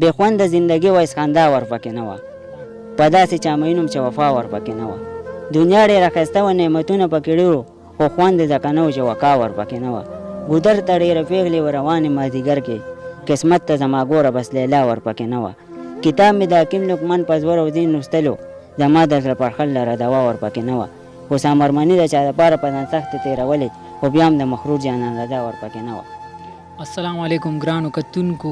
بې خونده زندګي وایس خندا ورپکې نه وه په داسې چامینوم چې وفا ورپکې نه وه دنیا ډېره ښایسته وه نعمتونه پکې ډېرو خو خوند یې ځکه نه و چې وقا ورپکې نه وه ګودر ته ډېره پېغلې و روانې مازدیګر کې قسمت ته زما ګوره بس لیلا ورپکې نه وه کتاب مې د حکیم لقمان په زور او دین لوستلو زما د زړه پړخل لره دوا ورپکې نه وه خو سامرمني د چا دپاره په ځان سختې تېرولې خو بیا هم د مخروج جانان رضا ورپکې نه وه. السلام علیکم ګرانو کتونکو،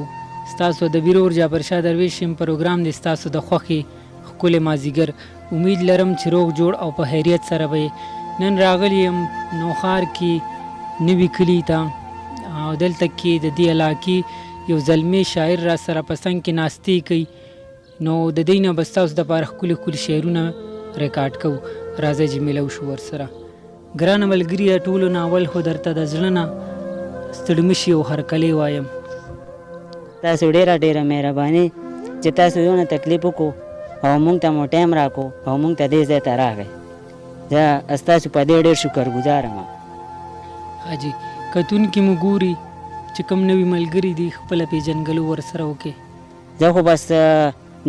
ستاسو د بیرور جابرشاه درویش یم پروګرام دی ستاسو د خوښې ښکلی مازدیګر. امید لرم چې روغ جوړ او په خیریت سره به نن راغلی یم نوښار کې نوي کلي ته او دلته کې د دې علاقې یو زلمی شاعر را سره په څنګ کې ناستې کوي نو د دې نه به ستاسو دپاره ښکلي ښکلي شعرونه ریکارډ کوو. راځئ چې میله وشو ورسره. ګرانه ملګري د ټولو نه اول خو درته د زړه نه ستړي مه شي او هرکلی وایم. تاسو ډېره مهرباني چې تاسو یو نه تکلیف وکړو او موږ ته مو ټایم راکړو او موږ ته دې ځای ته راغی. زه ستاسو په دې ډېر شکرګزار یم. حاجي کتونکي مو ګوري چې کوم نوي ملګري دي خپله پېژنګلو ورسره وکړي. زه خو بس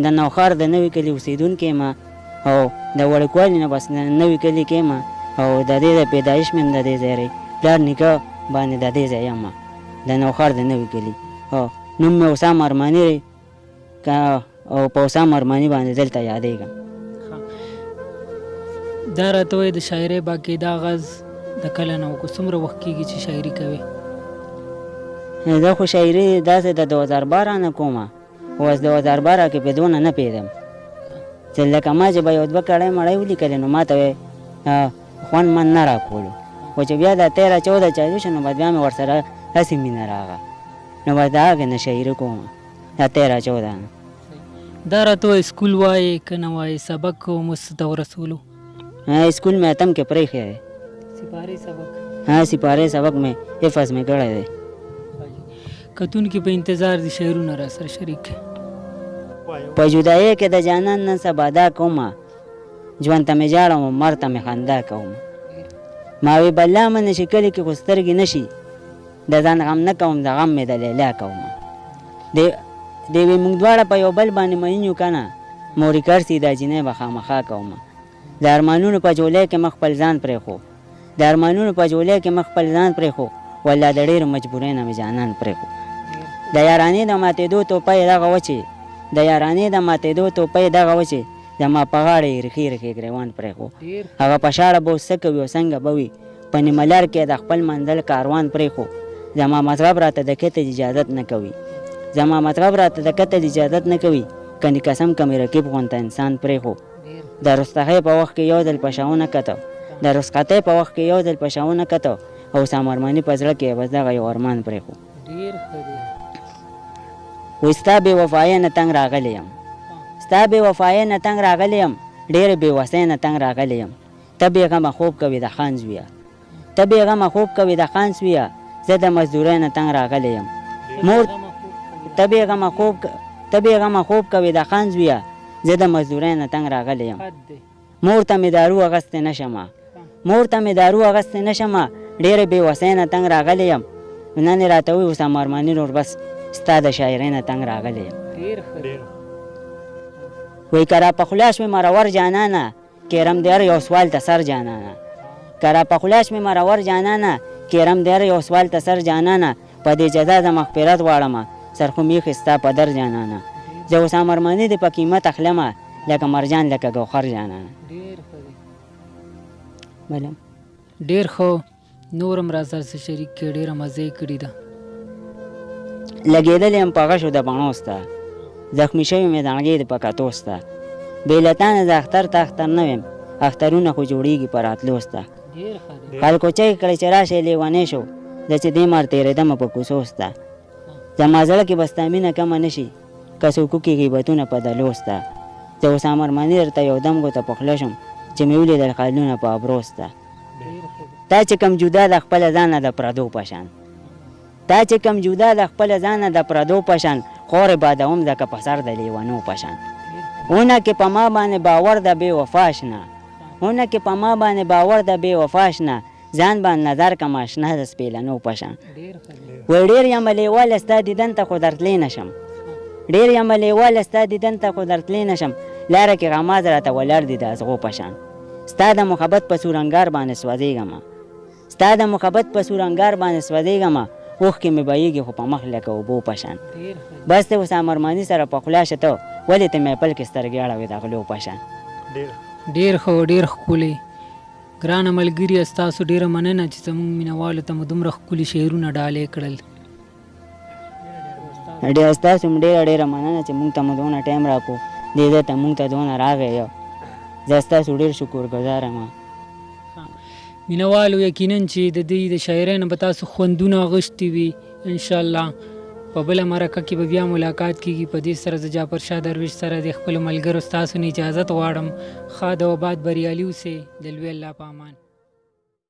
د نوښار د نوي کلي اوسېدونکی یم او د وړوکوالي نه بس نوي کلي کې یم او د دې د پیدایش مې هم د دې ځای دی پلار نیکه باندې د دې ځای یم د نوښار د نوي کلي نوم مې حسام ارماني دی او په حسام ارماني باندې دلته یادېږم. دا راته وایي د شاعرۍ باقي دا غز د کله نه وکړو څومره وخت کېږي چې شاعري کوې؟ زه خو شاعري داسې د 2012 نه کومه خو اوس 2012 کې په دونه نه پوهېدم چې لکه ما چې به یو دوه کړۍ مړۍ ولیکلې نو ما ته خوند من نه راکولو خو چې بیا دا 13-14 چالو شو نو بعد بیا مې ورسره هسې مینه راغله نو بس د هغې نه شاعري کومه دا 13-14 نه. دا راته وایي سکول وایې که نه وایې سبق مو څه ته ورسولو؟ سکول مې اتم کې پرېښی دی. سپارې سبق؟ سپارې سبق مې حفظ مې کړی دی. کتونکي په انتظار دي شعرونه را سره شریک کړي. په جدایۍ کې د جانان نن سبا دا کومه ژوند ته مې ژاړم او مرګ ته مې خندا کوم ما وی بلا مې نشي کلي کې خو سترګې نشي د ځان غم نه کوم د غم مې د لیلا کوم دی وی موږ دواړه په یو بل باندې مین یو که نه مورې کرسي دا جینۍ به خامخا کوم د ارمانونو په جولۍ کې مخ خپل ځان پرېښو د ارمانونو په جولۍ کې مخ خپل ځان پرېښو والله د ډېرو مجبورۍ نه مې جانان پرېښو د یارانې د ماتېدو توپۍ دغه وچې د یارانې د ماتېدو توپۍ دغه وچې زما په غاړه یې ریښې ریښې ګریوان پرېښو هغه په شاړه به اوس څه کوي او څنګه به وي په نیمه لار کې د خپل منزل کاروان پرېښو زما مطلب راته د کتل اجازت نه کوي زما مطلب راته د کتل اجازت نه کوي کني قسم که مې رقیب غونته انسان پرېښو د رستخۍ په وخت کې یو ځل په شاونه کته د رسخطۍ په وخت کې یو ځل په شاونه کته او سامرمني په زړه کې بس دغه یو ارمان پرېښو وایي ستا بې وفایۍ نه تنګ راغلی یم ستا بې وفایۍ نه تنګ راغلی یم ډېرې بې وسۍ نه تنګ راغلی یم ته بې غمه خوب کوې د خان زویه ته بې غمه خوب کوې د خان زویه زه د مزدورۍ نه تنګ راغلی یم مور ته بې غمه خوب کوې د خان زویه زه د مزدورۍ نه تنګ راغلی یم مور ته مې دارو اغستې نه شمه مور ته مې دارو اغستې نه شمه ډېرې بې وسۍ نه تنګ راغلی یم نن یې راته وایي حسام ارماني رور بس ستا د شاعرۍ نه تنګ راغلی یم وایي که را په خوله شوې مرور جانانه کیرم د هر یو سوال ته سر جانانه که را په خوله شوې مرور جانانه کیرم د هر یو سوال ته سر جانانه په دې جزا د مغفرت غواړمه سرخوم ایښې ستا په در جانانه زه حسام ارماني دې په قیمت اخلمه لکه مرجان لکه ګوخر جانانه. ډېر ښه نورم را سره شریک کړي ډېره مزه یې کړې ده. لګېدلی یم په غشو د بڼو سته زخمي شوي مې دڼګې د په کتو سته بې له تانه زه اختر ته اختر نه ویم اخترونه خو جوړېږي په راتلو سته خلکو چی کړی چې راشئ لیونی شو زه چې دې مار تېرېدمه په کوڅو سته زما زړه کې به ستا مینه کمه نه شي که څوک وکړي غیبتونه په دلو سته زه حسام ارماني درته یو دم ګوته پخله شم چې مې ولیدل خالونه په ابرو سته تا چې کم جدا د خپله ځانه د پردو په شان تا چې کم جدا د خپله ځانه د پردو په شان خورې بادوم ځکه په سر د لیونو په شان اونه کې په ما باندې باور د بې وفا شنه اونه کې په ما باندې باور د بې وفا شنه ځان باندې نظر کم اشنا د سپېلنو په شان وی ډېر یم لیواله ستا دیدن ته خو درتلی نه شم ډېر یم لیواله ستا دیدن ته خو درتلی نشم لاره کې غماز راته ولاړ دي د ازغو په شان ستا د محبت په سورنګار باندې سوځېږمه ستا د محبت په سورنګار باندې سوځېږمه اوښکې مې بهیږي خو په مخ لکه اوبو په شان بس ته اوس امرماني سره په خوله شه ته ولې ته محفل کې سترګې اړوې د غلو په شان ډېر ښه ډېر ښکلی ګرانه ملګري ستاسو ډېره مننه چې زموږ مینهوالو ته مو دومره ښکلي شعرونه ډالۍ کړل ډېر ستاسو هم ډېره مننه چې موږ ته مو دونه ټایم راکړو دې ځای ته موږ ته دونه راغی یو زه ستاسو ډېر شکرګزار یم مینهوالو یقینا چې د دې د شاعرۍ نه به تاسو خوندونه اغوښتي وي انشاءالله په بله مرکه کې به بیا ملاقات کیږي په دې سره زه جعفر شاه درویش سره د خپلو ملګرو ستاسو نه اجازت غواړم ښاد او آباد بریالي اوسئ د لوی الله په امان